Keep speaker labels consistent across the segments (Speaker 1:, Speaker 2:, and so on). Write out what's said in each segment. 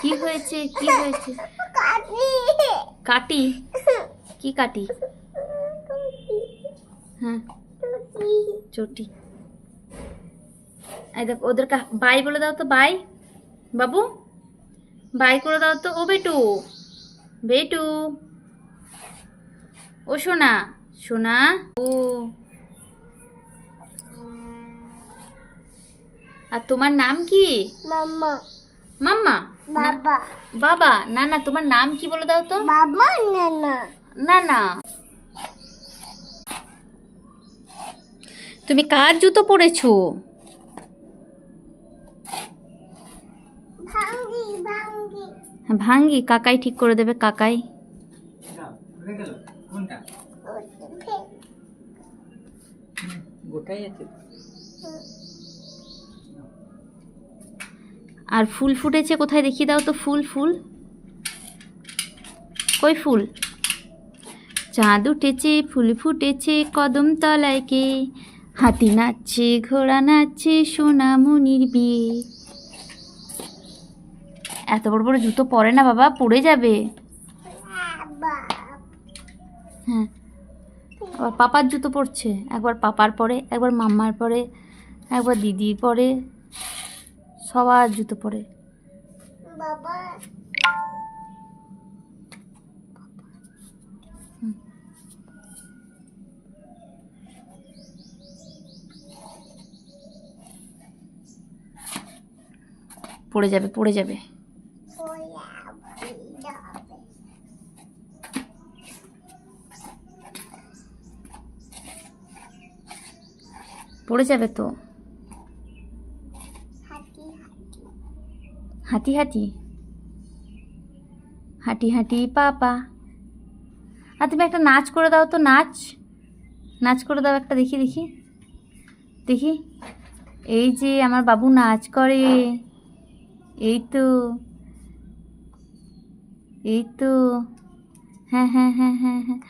Speaker 1: কি হয়েছে? কি হয়েছে? কাটি? কি কাটি? হ্যাঁ, চটি। এই দেখ, ওদেরকে বাই বলে দাও তো। বাই বাবু, বাই করে দাও তো। ও বেটু, বেটু, ও সোনা, সোনা। ও, আর তোমার নাম কি?
Speaker 2: মাম্মা।
Speaker 1: মাম্মা?
Speaker 2: বাবা।
Speaker 1: বাবা? না না, তোমার নাম কি বলে দাও তো।
Speaker 2: বাবা নানা।
Speaker 1: না না। তুমি কার জুতো পরেছো?
Speaker 2: ভাঙ্গি ভাঙ্গি।
Speaker 1: ভাঙ্গি? কাকাই ঠিক করে দেবে, কাকাই। আর ফুল ফুটেছে কোথায়, দেখিয়ে দাও তো। ফুল, ফুল কই? ফুল? চাঁদ উঠেছে, ফুল ফুটেছে, কদম তলায় কে? হাতি নাচছে, ঘোড়া নাচছে, সোনামণির বিয়ে। এত বড় বড় জুতো পরে না বাবা, পড়ে যাবে। হ্যাঁ, আবার পাপার জুতো পরছে। একবার পাপার পরে, একবার মাম্মার পরে, একবার দিদির পরে, সবার জুতো পরে।
Speaker 2: বাবা।
Speaker 1: পড়ে যাবে, পড়ে যাবে। পড়ে যাবে তো। হাঁটি হাঁটি, হাঁটি হাঁটি পাপা। আর তুমি একটা নাচ করে দাও তো। নাচ, নাচ করে দাও একটা, দেখি দেখি দেখি। এই যে আমার বাবু নাচ করে। এই তো, এই তো। হ্যাঁ হ্যাঁ হ্যাঁ হ্যাঁ হ্যাঁ।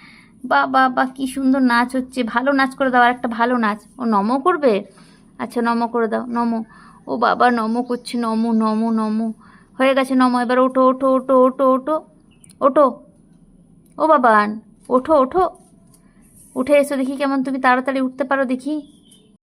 Speaker 1: বাহ বাহ বাহ, কি সুন্দর নাচ হচ্ছে। ভালো নাচ করে দাও, আর একটা ভালো নাচ। ও নমো করবে? আচ্ছা, নমো করে দাও, নমো। ও বাবা, নমো করছে। নমো নমো নমো, হয়ে গেছে নমো। এবার ওঠো ওঠো ওঠো ওঠো ওঠো ওঠো। ও বাবা, ওঠো ওঠো, উঠে এসো দেখি কেমন তুমি তাড়াতাড়ি উঠতে পারো দেখি।